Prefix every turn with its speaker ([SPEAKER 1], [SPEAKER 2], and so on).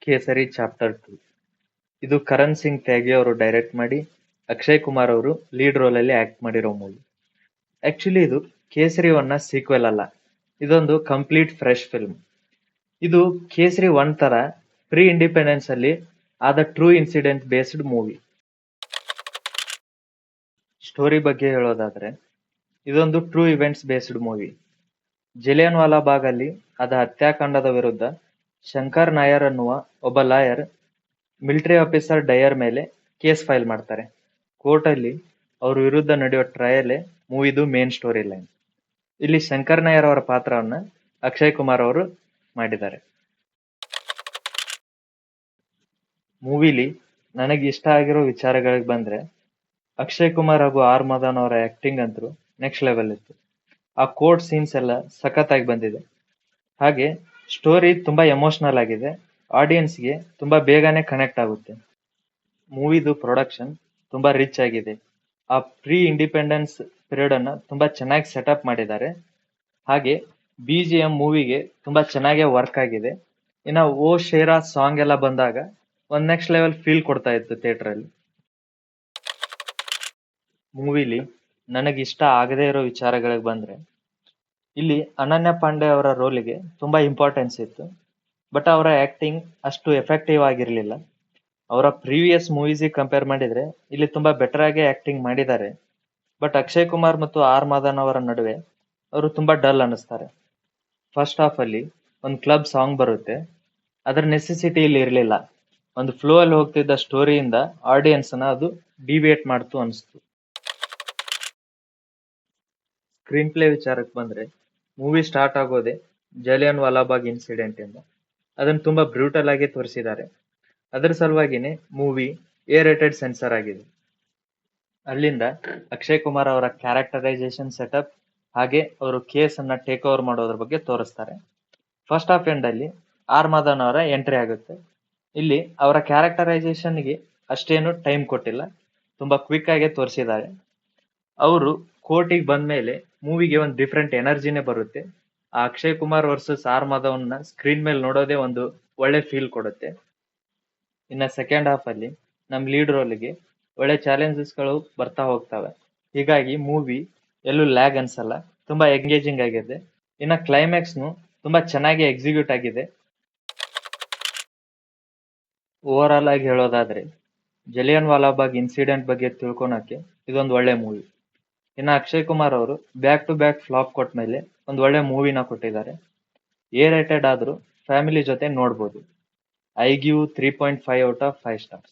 [SPEAKER 1] ಕೇಸರಿ ಚಾಪ್ಟರ್ 2. ಇದು ಕರಣ್ ಸಿಂಗ್ ತ್ಯಾಗಿ ಅವರು ಡೈರೆಕ್ಟ್ ಮಾಡಿ, ಅಕ್ಷಯ್ ಕುಮಾರ್ ಅವರು ಲೀಡ್ ರೋಲ್ ಅಲ್ಲಿ ಆಕ್ಟ್ ಮಾಡಿರೋ ಮೂವಿ. ಆಕ್ಚುಲಿ ಇದು ಕೇಸರಿ 1 ನ ಸೀಕ್ವೆಲ್ ಅಲ್ಲ, ಇದೊಂದು ಕಂಪ್ಲೀಟ್ ಫ್ರೆಶ್ ಫಿಲ್ಮ್. ಇದು ಕೇಸರಿ 1 ತರ ಪ್ರೀ ಇಂಡಿಪೆಂಡೆನ್ಸ್ ಅಲ್ಲಿ ಆದ true incident based movie. Story ಬಗ್ಗೆ ಹೇಳೋದಾದ್ರೆ, ಇದೊಂದು true events based movie. Jallian Vala Bagh ಅಲ್ಲಿ ಆದ ಹತ್ಯಾಕಾಂಡದ ವಿರುದ್ಧ ಶಂಕರ್ ನಾಯರ್ ಅನ್ನುವ ಒಬ್ಬ ಲಾಯರ್ ಮಿಲಿಟರಿ ಆಫೀಸರ್ ಡಯರ್ ಮೇಲೆ ಕೇಸ್ ಫೈಲ್ ಮಾಡ್ತಾರೆ. ಕೋರ್ಟ್ ಅಲ್ಲಿ ಅವ್ರ ವಿರುದ್ಧ ನಡೆಯೋ ಟ್ರಯಲೇ ಮೂವಿದು ಮೇನ್ ಸ್ಟೋರಿ ಲೈನ್. ಇಲ್ಲಿ ಶಂಕರ್ ನಾಯರ್ ಅವರ ಪಾತ್ರವನ್ನ ಅಕ್ಷಯ್ ಕುಮಾರ್ ಅವರು ಮಾಡಿದ್ದಾರೆ. ಮೂವಿಲಿ ನನಗೆ ಇಷ್ಟ ಆಗಿರೋ ವಿಚಾರಗಳಿಗೆ ಬಂದ್ರೆ, ಅಕ್ಷಯ್ ಕುಮಾರ್ ಹಾಗೂ ಆರ್ ಮದನ್ ಅವರ ಆಕ್ಟಿಂಗ್ ಅಂತೂ ನೆಕ್ಸ್ಟ್ ಲೆವೆಲ್ ಇತ್ತು. ಆ ಕೋರ್ಟ್ ಸೀನ್ಸ್ ಎಲ್ಲ ಸಖತ್ತಾಗಿ ಬಂದಿದೆ. ಹಾಗೆ ಸ್ಟೋರಿ ತುಂಬಾ ಎಮೋಷನಲ್ ಆಗಿದೆ, ಆಡಿಯನ್ಸ್ಗೆ ತುಂಬಾ ಬೇಗನೆ ಕನೆಕ್ಟ್ ಆಗುತ್ತೆ. ಮೂವಿದು ಪ್ರೊಡಕ್ಷನ್ ತುಂಬಾ ರಿಚ್ ಆಗಿದೆ. ಆ ಪ್ರೀ ಇಂಡಿಪೆಂಡೆನ್ಸ್ ಪೀರಿಯಡ್ ಅನ್ನ ತುಂಬಾ ಚೆನ್ನಾಗಿ ಸೆಟಪ್ ಮಾಡಿದ್ದಾರೆ. ಹಾಗೆ BGM ಮೂವಿಗೆ ತುಂಬಾ ಚೆನ್ನಾಗಿ ವರ್ಕ್ ಆಗಿದೆ. ಇನ್ನ ಓ ಶೇರಾ ಸಾಂಗ್ ಎಲ್ಲ ಬಂದಾಗ ಒಂದ್ ನೆಕ್ಸ್ಟ್ ಲೆವೆಲ್ ಫೀಲ್ ಕೊಡ್ತಾ ಇತ್ತು ಥಿಯೇಟರ್ ಅಲ್ಲಿ. ಮೂವಿಲಿ ನನಗೆ ಇಷ್ಟ ಆಗದೇ ಇರೋ ವಿಚಾರಗಳಿಗೆ ಬಂದ್ರೆ, ಇಲ್ಲಿ ಅನನ್ಯ ಪಾಂಡೆ ಅವರ ರೋಲಿಗೆ ತುಂಬಾ ಇಂಪಾರ್ಟೆನ್ಸ್ ಇತ್ತು, ಬಟ್ ಅವರ ಆಕ್ಟಿಂಗ್ ಅಷ್ಟು ಎಫೆಕ್ಟಿವ್ ಆಗಿರ್ಲಿಲ್ಲ. ಅವರ ಪ್ರೀವಿಯಸ್ ಮೂವೀಸಿಗೆ ಕಂಪೇರ್ ಮಾಡಿದ್ರೆ ಇಲ್ಲಿ ತುಂಬಾ ಬೆಟರ್ ಆಗಿ ಆಕ್ಟಿಂಗ್ ಮಾಡಿದ್ದಾರೆ. ಬಟ್ ಅಕ್ಷಯ್ ಕುಮಾರ್ ಮತ್ತು ಆರ್ ಮದನ್ ಅವರ ನಡುವೆ ಅವರು ತುಂಬಾ ಡಲ್ ಅನ್ನಿಸ್ತಾರೆ. ಫಸ್ಟ್ ಹಾಫ್ ಅಲ್ಲಿ ಒಂದು ಕ್ಲಬ್ ಸಾಂಗ್ ಬರುತ್ತೆ, ಅದರ ನೆಸೆಸಿಟಿ ಇಲ್ಲಿ ಇರಲಿಲ್ಲ. ಒಂದು ಫ್ಲೋ ಅಲ್ಲಿ ಹೋಗ್ತಿದ್ದ ಸ್ಟೋರಿಯಿಂದ ಆಡಿಯನ್ಸ್ ನ ಅದು ಡಿವಿಯೇಟ್ ಮಾಡ್ತು ಅನಿಸ್ತು. ಸ್ಕ್ರೀನ್ ಪ್ಲೇ ವಿಚಾರಕ್ಕೆ ಬಂದ್ರೆ, ಮೂವಿ ಸ್ಟಾರ್ಟ್ ಆಗೋದೇ ಜಲಿಯನ್ ವಾಲಾಬಾಗ್ ಇನ್ಸಿಡೆಂಟ್ ಇಂದ. ಅದನ್ನ ತುಂಬಾ ಬ್ರೂಟಲ್ ಆಗಿ ತೋರಿಸಿದ್ದಾರೆ. ಅದರ ಸಲುವಾಗಿನೇ ಮೂವಿ A-rated ಸೆನ್ಸರ್ ಆಗಿದೆ. ಅಲ್ಲಿಂದ ಅಕ್ಷಯ್ ಕುಮಾರ್ ಅವರ ಕ್ಯಾರೆಕ್ಟರೈಸೇಷನ್ ಸೆಟಪ್ ಹಾಗೆ ಅವರು ಕೇಸ್ ಅನ್ನ ಟೇಕ್ ಓವರ್ ಮಾಡೋದ್ರ ಬಗ್ಗೆ ತೋರಿಸ್ತಾರೆ. ಫಸ್ಟ್ ಹಾಫ್ ಎಂಡ್ ಅಲ್ಲಿ ಆರ್ ಮದನ್ ಅವರ ಎಂಟ್ರಿ ಆಗುತ್ತೆ. ಇಲ್ಲಿ ಅವರ ಕ್ಯಾರೆಕ್ಟರೈಸೇಷನ್ಗೆ ಅಷ್ಟೇನು ಟೈಮ್ ಕೊಟ್ಟಿಲ್ಲ, ತುಂಬಾ ಕ್ವಿಕ್ ಆಗಿ ತೋರಿಸಿದ್ದಾರೆ. ಅವರು ಕೋರ್ಟಿಗೆ ಬಂದ್ಮೇಲೆ ಮೂವಿಗೆ ಒಂದು ಡಿಫ್ರೆಂಟ್ ಎನರ್ಜಿನೇ ಬರುತ್ತೆ. ಆ ಅಕ್ಷಯ್ ಕುಮಾರ್ ವರ್ಸಸ್ ಆರ್ ಮಾಧವನ್ನ ಸ್ಕ್ರೀನ್ ಮೇಲೆ ನೋಡೋದೇ ಒಂದು ಒಳ್ಳೆ ಫೀಲ್ ಕೊಡುತ್ತೆ. ಇನ್ನ ಸೆಕೆಂಡ್ ಹಾಫ್ ಅಲ್ಲಿ ನಮ್ ಲೀಡ್ ರೋಲ್ಗೆ ಒಳ್ಳೆ ಚಾಲೆಂಜಸ್ ಗಳು ಬರ್ತಾ ಹೋಗ್ತವೆ. ಹೀಗಾಗಿ ಮೂವಿ ಎಲ್ಲೂ ಲ್ಯಾಗ್ ಅನ್ಸಲ್ಲ, ತುಂಬಾ ಎಂಗೇಜಿಂಗ್ ಆಗಿದೆ. ಇನ್ನ ಕ್ಲೈಮ್ಯಾಕ್ಸ್ ನು ತುಂಬಾ ಚೆನ್ನಾಗಿ ಎಕ್ಸಿಕ್ಯೂಟ್ ಆಗಿದೆ. ಓವರ್ ಆಲ್ ಆಗಿ ಹೇಳೋದಾದ್ರೆ, ಜಲಿಯನ್ ವಾಲಾಬಾಗ್ ಇನ್ಸಿಡೆಂಟ್ ಬಗ್ಗೆ ತಿಳ್ಕೊಳಕ್ಕೆ ಇದೊಂದು ಒಳ್ಳೆ ಮೂವಿ. ಇನ್ನ ಅಕ್ಷಯ್ ಕುಮಾರ್ ಅವರು ಬ್ಯಾಕ್ ಟು ಬ್ಯಾಕ್ ಫ್ಲಾಪ್ ಕೊಟ್ಟ ಮೇಲೆ ಒಂದು ಒಳ್ಳೆ ಮೂವಿನ ಕೊಟ್ಟಿದ್ದಾರೆ. A-rated ಆದ್ರೂ ಫ್ಯಾಮಿಲಿ ಜೊತೆ ನೋಡ್ಬೋದು. I give 3.5 out of 5 stars.